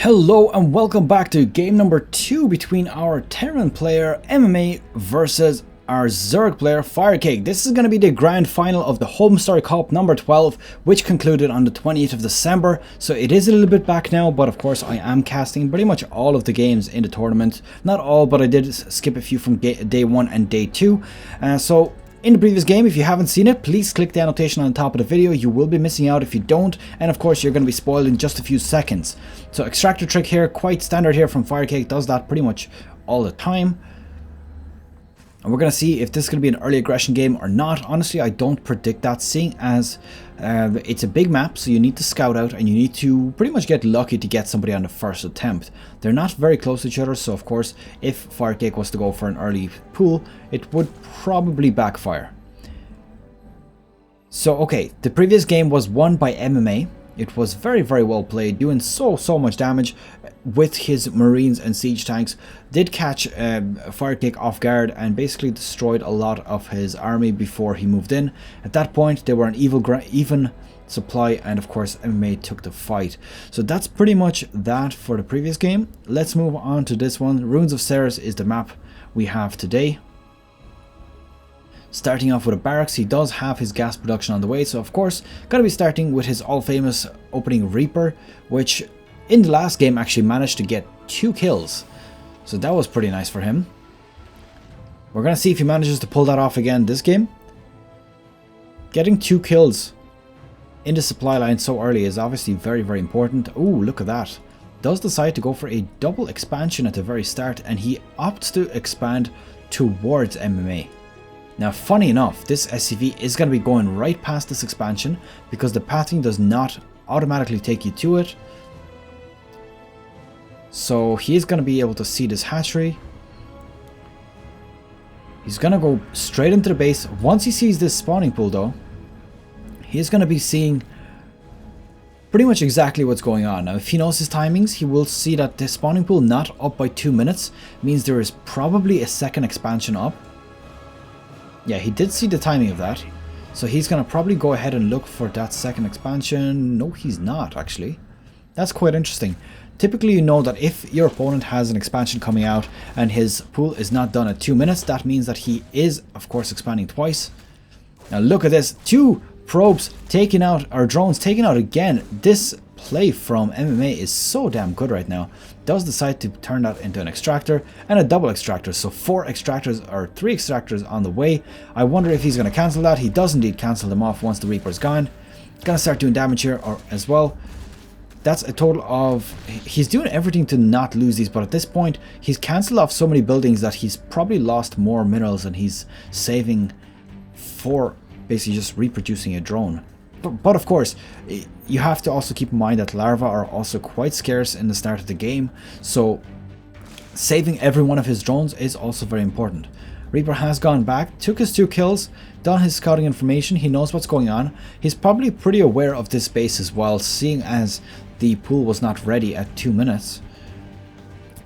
Hello and welcome back to game number 2 between our Terran player MMA versus our Zerg player FireCake. This is going to be the grand final of the HomeStory Cup number 12, which concluded on the 28th of December. So it is a little bit back now, but of course I am casting pretty much all of the games in the tournament. Not all, but I did skip a few from day 1 and day 2. So in the previous game, if you haven't seen it, please click the annotation on the top of the video. You will be missing out if you don't, and of course you're going to be spoiled in just a few seconds. So extractor trick here, quite standard here from FireCake, does that pretty much all the time. And we're going to see if this is going to be an early aggression game or not. Honestly, I don't predict that, seeing as it's a big map, so you need to scout out and you need to pretty much get lucky to get somebody on the first attempt. They're not very close to each other, so of course if FireCake was to go for an early pool, it would probably backfire. So okay, the previous game was won by MMA. It was very well played, doing so much damage with his marines and siege tanks. Did catch FireCake off guard and basically destroyed a lot of his army before he moved in. At that point they were an even supply, and of course MMA took the fight. So that's pretty much that for the previous game. Let's move on to this one. Ruins of Seras is the map we have today. Starting off with a barracks, he does have his gas production on the way, so of course gotta be starting with his all famous opening Reaper, which in the last game actually managed to get 2 kills, so that was pretty nice for him. We're gonna see if he manages to pull that off again this game. Getting 2 kills in the supply line so early is obviously very important. Oh, look at that. Does decide to go for a double expansion at the very start, and he opts to expand towards MMA. Now, funny enough, this SCV is going to be going right past this expansion because the pathing does not automatically take you to it. So he is going to be able to see this hatchery. He's going to go straight into the base. Once he sees this spawning pool though, he's going to be seeing pretty much exactly what's going on. Now, if he knows his timings, he will see that the spawning pool not up by 2 minutes means there is probably a second expansion up. Yeah, he did see the timing of that, so he's going to probably go ahead and look for that second expansion. No, he's not actually. That's quite interesting. Typically, you know that if your opponent has an expansion coming out and his pool is not done at 2 minutes, that means that he is, of course, expanding twice. Now look at this, 2 probes taken out, or drones taken out again. This play from MMA is so damn good right now. Does decide to turn that into an extractor and a double extractor, so 4 extractors or 3 extractors on the way. I wonder if he's going to cancel that. He does indeed cancel them off once the Reaper's gone. Gonna start doing damage here as well. That's a total of, he's doing everything to not lose these, but at this point he's cancelled off so many buildings that he's probably lost more minerals than he's saving for basically just reproducing a drone. But of course, you have to also keep in mind that larvae are also quite scarce in the start of the game, so saving every one of his drones is also very important. Reaper has gone back, took his 2 kills, done his scouting information, he knows what's going on. He's probably pretty aware of this base as well, seeing as the pool was not ready at 2 minutes.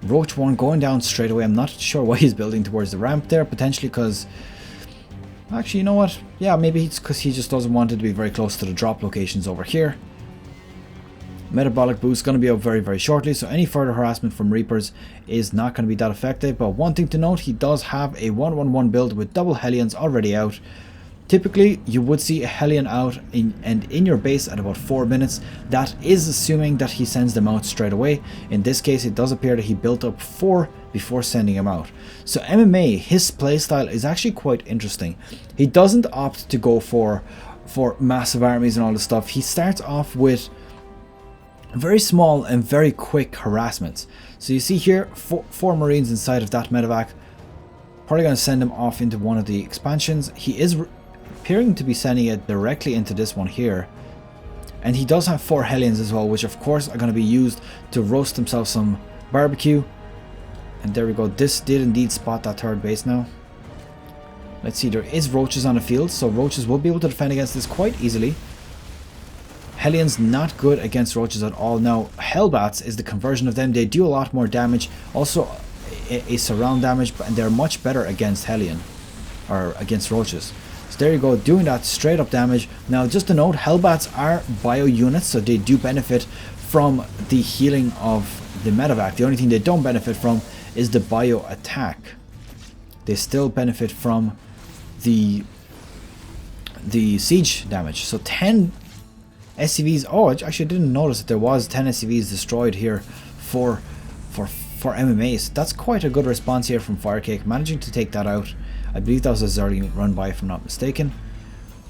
Roach 1 going down straight away. I'm not sure why he's building towards the ramp there, potentially because... Actually, you know what? Yeah, maybe it's because he just doesn't want it to be very close to the drop locations over here. Metabolic boost going to be up very shortly, so any further harassment from Reapers is not going to be that effective. But one thing to note, he does have a 1-1-1 build with double Hellions already out. Typically, you would see a Hellion out in your base at about 4 minutes. That is assuming that he sends them out straight away. In this case, it does appear that he built up 4 before sending them out. So MMA, his playstyle is actually quite interesting. He doesn't opt to go for massive armies and all this stuff. He starts off with very small and very quick harassments. So you see here, 4 marines inside of that medevac. Probably going to send him off into one of the expansions. He is appearing to be sending it directly into this one here, and he does have 4 Hellions as well, which of course are going to be used to roast himself some barbecue. And there we go, this did indeed spot that 3rd base now. Let's see, there is roaches on the field, so roaches will be able to defend against this quite easily. Hellions not good against roaches at all. Now Hellbats is the conversion of them. They do a lot more damage, also a surround damage, and they're much better against Hellion or against roaches. So there you go, doing that straight up damage. Now just to note, Hellbats are bio units, so they do benefit from the healing of the medevac. The only thing they don't benefit from is the bio attack. They still benefit from the siege damage. So 10 SCVs. Oh, I actually didn't notice that there was 10 SCVs destroyed here for MMA. So that's quite a good response here from FireCake, managing to take that out. I believe that was a Zerg run by, if I'm not mistaken.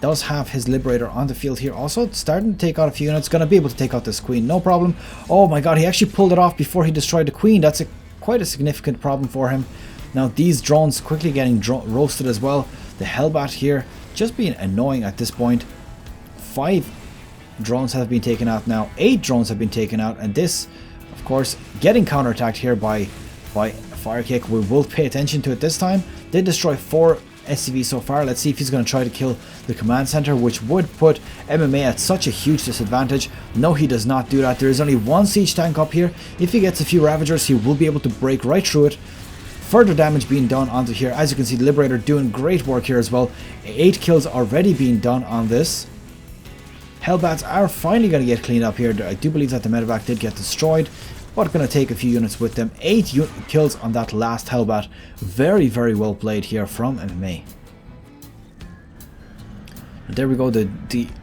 Does have his Liberator on the field here, also starting to take out a few units. Going to be able to take out this Queen, no problem. Oh my god, he actually pulled it off before he destroyed the Queen. That's quite a significant problem for him. Now these drones quickly getting roasted as well. The Hellbat here just being annoying at this point. 5 drones have been taken out now. 8 drones have been taken out, and this, of course, getting counterattacked here by FireCake. We will pay attention to it this time. They destroy 4 SCVs so far. Let's see if he's going to try to kill the command center, which would put MMA at such a huge disadvantage. No, he does not do that. There is only 1 siege tank up here. If he gets a few Ravagers, he will be able to break right through it. Further damage being done onto here. As you can see, the Liberator doing great work here as well. 8 kills already being done on this. Hellbats are finally going to get cleaned up here. I do believe that the medevac did get destroyed, but going to take a few units with them. 8 kills on that last Hellbat. Very, very well played here from MMA. And there we go, the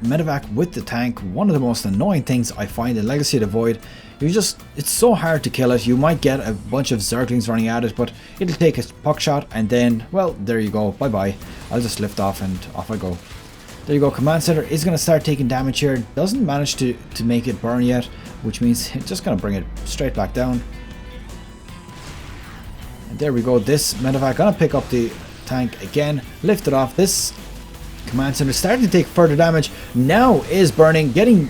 medevac with the tank. One of the most annoying things I find in Legacy of the Void. It's so hard to kill it. You might get a bunch of Zerglings running at it, but it'll take a puck shot and then, well, there you go. Bye-bye. I'll just lift off and off I go. There you go, Command Center is going to start taking damage here. Doesn't manage to make it burn yet, which means it's just going to bring it straight back down. And there we go, this medevac going to pick up the tank again, lift it off. This Command Center starting to take further damage, now is burning, getting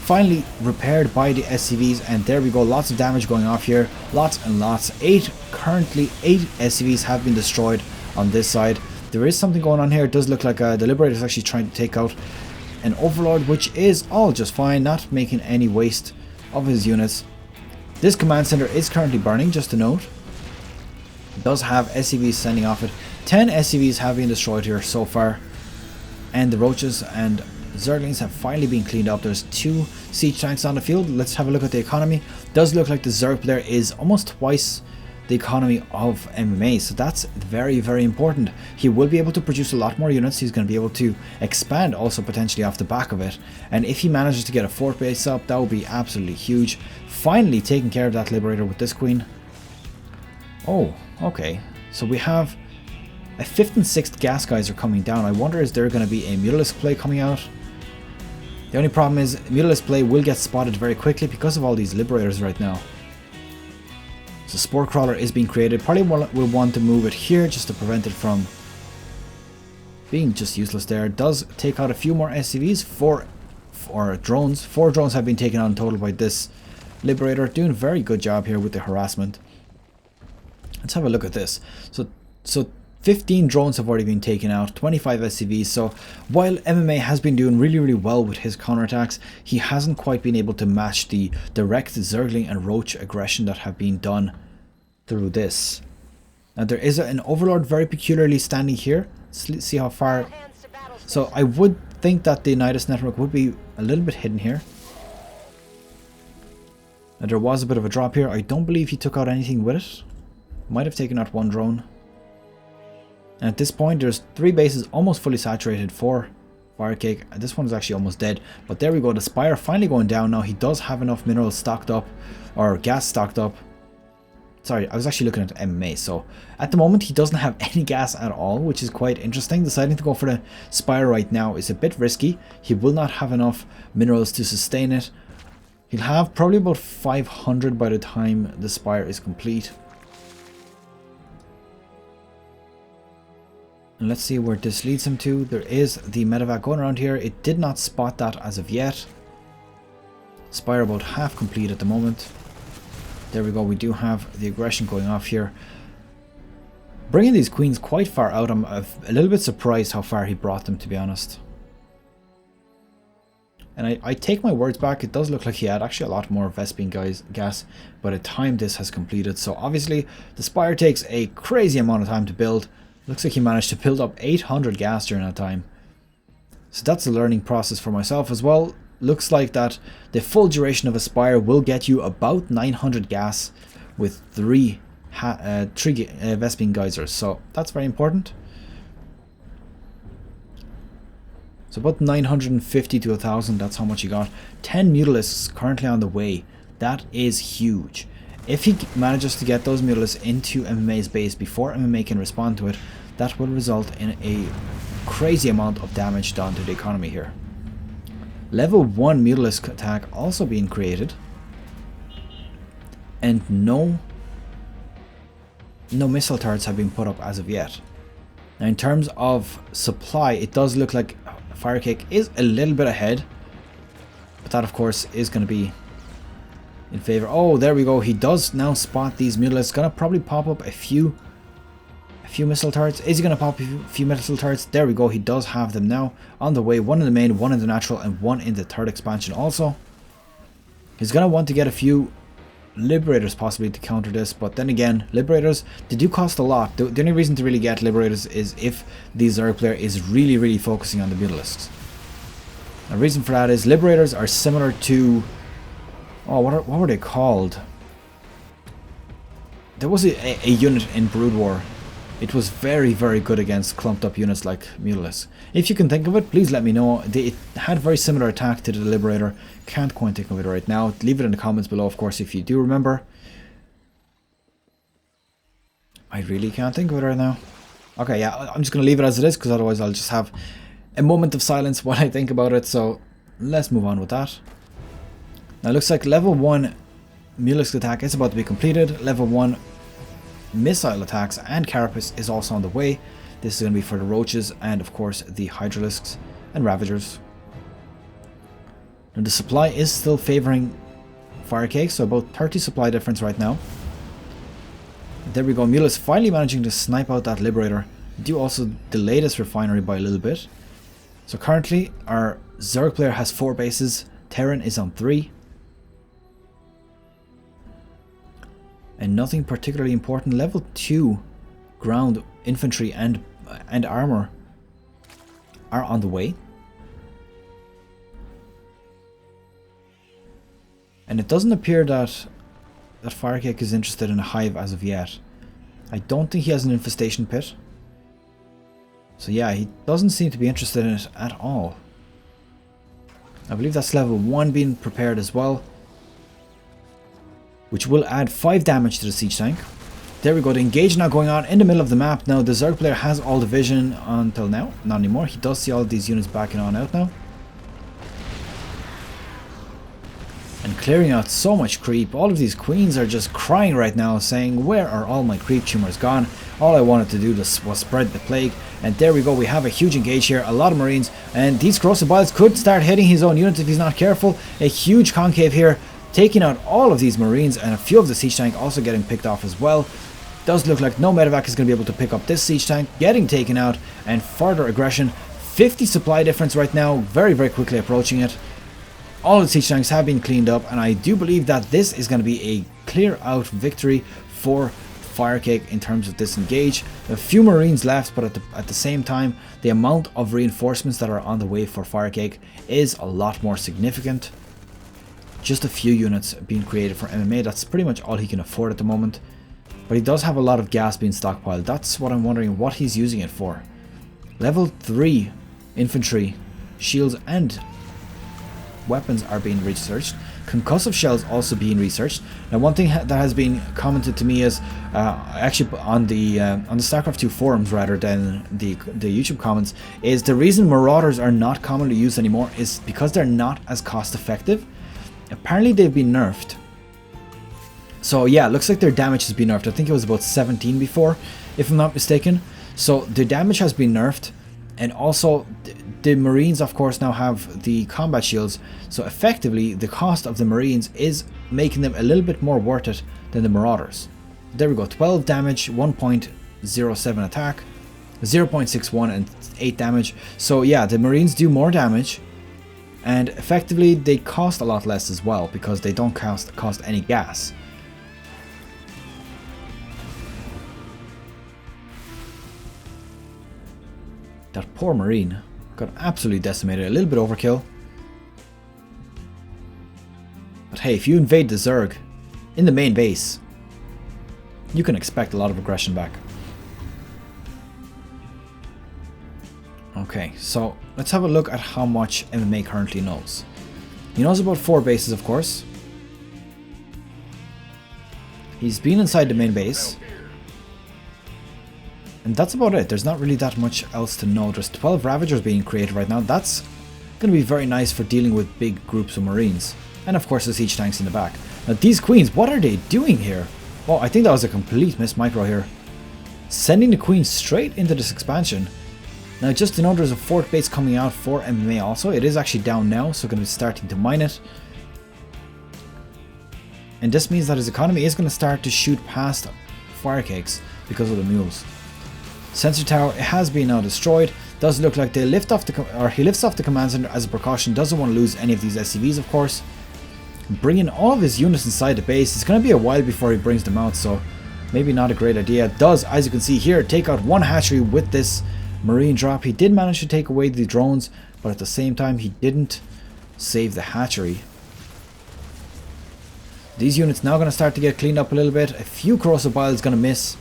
finally repaired by the SCVs, and there we go, lots of damage going off here, lots and lots. Currently 8 SCVs have been destroyed on this side. There is something going on here. It does look like the Liberator is actually trying to take out an Overlord, which is all just fine, not making any waste of his units. This command center is currently burning, just a note. It does have SCVs sending off it. 10 SCVs have been destroyed here so far, and the Roaches and Zerglings have finally been cleaned up. There's 2 siege tanks on the field. Let's have a look at the economy. Does look like the Zerg player is almost twice the economy of MMA, so that's very, very important. He will be able to produce a lot more units. He's going to be able to expand also potentially off the back of it, and if he manages to get a fort base up, that would be absolutely huge. Finally taking care of that Liberator with this Queen. Oh, okay, so we have a 5th and 6th gas geyser coming down. I wonder, is there going to be a Mutalisk play coming out? The only problem is Mutalisk play will get spotted very quickly because of all these Liberators right now. So Spore Crawler is being created. Probably will want to move it here just to prevent it from being just useless there. It does take out a few more SCVs. 4 drones. 4 drones have been taken out in total by this Liberator. Doing a very good job here with the harassment. Let's have a look at this. So 15 drones have already been taken out, 25 SCVs. So while MMA has been doing really, really well with his counterattacks, he hasn't quite been able to match the direct Zergling and Roach aggression that have been done through this. Now there is an Overlord very peculiarly standing here. Let's see how far. So I would think that the Nidus network would be a little bit hidden here. Now there was a bit of a drop here. I don't believe he took out anything with it. Might have taken out 1 drone. And at this point, there's 3 bases almost fully saturated for FireCake. This one is actually almost dead. But there we go, the Spire finally going down now. He does have enough minerals stocked up, or gas stocked up. Sorry, I was actually looking at MMA. So at the moment, he doesn't have any gas at all, which is quite interesting. Deciding to go for the Spire right now is a bit risky. He will not have enough minerals to sustain it. He'll have probably about 500 by the time the Spire is complete. And let's see where this leads him to. There is the medevac going around here. It did not spot that as of yet. Spire about half complete at the moment. There we go. We do have the aggression going off here. Bringing these queens quite far out. I'm a little bit surprised how far he brought them, to be honest. And I take my words back. It does look like he had actually a lot more Vespene gas by the time this has completed. So obviously the Spire takes a crazy amount of time to build. Looks like he managed to build up 800 gas during that time. So that's a learning process for myself as well. looks like that the full duration of Aspire will get you about 900 gas with 3 Vespene geysers, so that's very important. So about 950 to 1000, that's how much you got. 10 Mutalisks currently on the way. That is huge. If he manages to get those Mutalisks into MMA's base before MMA can respond to it, that will result in a crazy amount of damage done to the economy here. Level 1 Mutalisk attack also being created. And no missile turrets have been put up as of yet. Now in terms of supply, it does look like FireCake is a little bit ahead, but that of course is going to be in favor. Oh, there we go. He does now spot these Mutalisks. Going to probably pop up a few missile turrets. Is he going to pop a few missile turrets? There we go. He does have them now on the way. One in the main, one in the natural, and one in the third expansion also. He's going to want to get a few Liberators possibly to counter this, but then again, Liberators, they do cost a lot. The only reason to really get Liberators is if the Zerg player is really focusing on the Mutalisks. The reason for that is Liberators are similar to... oh, what were they called? There was a unit in Brood War. It was very good against clumped up units like Mutalisks. If you can think of it, please let me know. It had very similar attack to the Liberator. Can't quite think of it right now. Leave it in the comments below, of course, if you do remember. I really can't think of it right now. Okay, yeah, I'm just going to leave it as it is, because otherwise I'll just have a moment of silence while I think about it. So let's move on with that. Now it looks like level 1 Mutalisk attack is about to be completed. Level 1 missile attacks and Carapace is also on the way. This is going to be for the Roaches and of course the Hydralisks and Ravagers. Now the supply is still favoring FireCake, so about 30 supply difference right now. There we go, Mutalisk finally managing to snipe out that Liberator. Do also delay this refinery by a little bit. So currently our Zerg player has 4 bases, Terran is on 3. And nothing particularly important. Level 2 ground infantry and armor are on the way. And it doesn't appear that FireCake is interested in a hive as of yet. I don't think he has an infestation pit. So yeah, he doesn't seem to be interested in it at all. I believe that's level 1 being prepared as well, which will add 5 damage to the siege tank. There we go, the engage now going on in the middle of the map. Now the Zerg player has all the vision until now, not anymore. He does see all these units backing on out now. And clearing out so much creep. All of these queens are just crying right now, saying, where are all my creep tumors gone? All I wanted to do was spread the plague. And there we go, we have a huge engage here, a lot of marines, and these corrosive biles could start hitting his own units if he's not careful. A huge concave here, taking out all of these marines, and a few of the siege tank also getting picked off as well. Does look like no medevac is going to be able to pick up this siege tank, getting taken out, and further aggression. 50 supply difference right now, very quickly approaching it. All the siege tanks have been cleaned up, and I do believe that this is going to be a clear out victory for FireCake in terms of this engage. A few marines left, but at the same time, the amount of reinforcements that are on the way for FireCake is a lot more significant. Just a few units being created for MMA, that's pretty much all he can afford at the moment. But he does have a lot of gas being stockpiled. That's what I'm wondering what he's using it for. Level 3 infantry, shields and weapons are being researched. Concussive shells also being researched. Now one thing that has been commented to me is actually on the Starcraft 2 forums rather than the YouTube comments, is the reason Marauders are not commonly used anymore is because they're not as cost effective. Apparently they've been nerfed. So yeah, looks like their damage has been nerfed. I think it was about 17 before, if I'm not mistaken. So the damage has been nerfed, and also the Marines of course now have the combat shields. So effectively the cost of the Marines is making them a little bit more worth it than the Marauders. There we go, 12 damage, 1.07 attack, 0.61 and 8 damage. So yeah, the Marines do more damage. And effectively they cost a lot less as well, because they don't cost any gas. That poor marine got absolutely decimated, a little bit overkill. hey, if you invade the Zerg in the main base, you can expect a lot of aggression back. Okay, so let's have a look at how much MMA currently knows. He knows about 4 bases, of course. He's been inside the main base. And that's about it. There's not really that much else to know. There's 12 Ravagers being created right now. That's going to be very nice for dealing with big groups of Marines. And of course the siege tanks in the back. Now these Queens, what are they doing here? Oh, I think that was a complete miss micro here. Sending the Queen straight into this expansion. Now just to know, there's a 4th base coming out for MMA also. It is actually down now, so going to be starting to mine it. And this means that his economy is going to start to shoot past FireCakes because of the mules. Sensor tower has been now destroyed. Does look like they lift off he lifts off the command center as a precaution. Doesn't want to lose any of these SCVs, of course. Bringing all of his units inside the base. It's going to be a while before he brings them out, so maybe not a great idea. Does, as you can see here, take out 1 hatchery with this Marine drop. He did manage to take away the drones, but at the same time he didn't save the hatchery. These units now going to start to get cleaned up a little bit. A few corrosive bile is going to miss.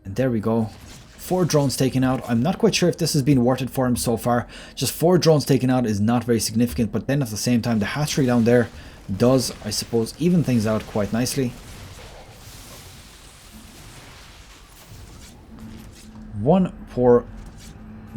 And there we go. 4 drones taken out. I'm not quite sure if this has been worth it for him so far. Just 4 drones taken out is not very significant, but then at the same time the hatchery down there does, I suppose, even things out quite nicely. 1 poor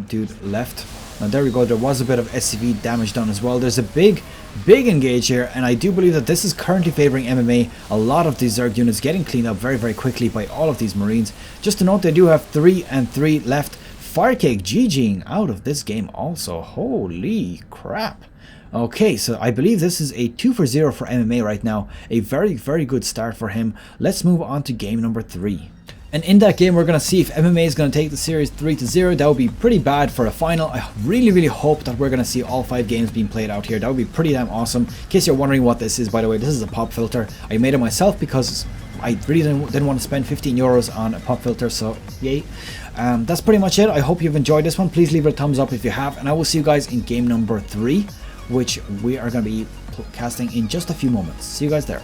dude left. Now there we go, there was a bit of SCV damage done as well. There's a big engage here, and I do believe that this is currently favoring MMA. A lot of these Zerg units getting cleaned up very quickly by all of these Marines. Just to note, they do have 3 and 3 left. FireCake GGing out of this game also. Holy crap. Okay, so I believe this is a 2 for 0 for MMA right now. A very good start for him. Let's move on to game number 3. And in that game, we're going to see if MMA is going to take the series 3-0. That would be pretty bad for a final. I really hope that we're going to see all 5 games being played out here. That would be pretty damn awesome. In case you're wondering what this is, by the way, this is a pop filter. I made it myself because I really didn't want to spend 15 euros on a pop filter, so yay. That's pretty much it. I hope you've enjoyed this one. Please leave it a thumbs up if you have, and I will see you guys in game number 3, which we are going to be casting in just a few moments. See you guys there.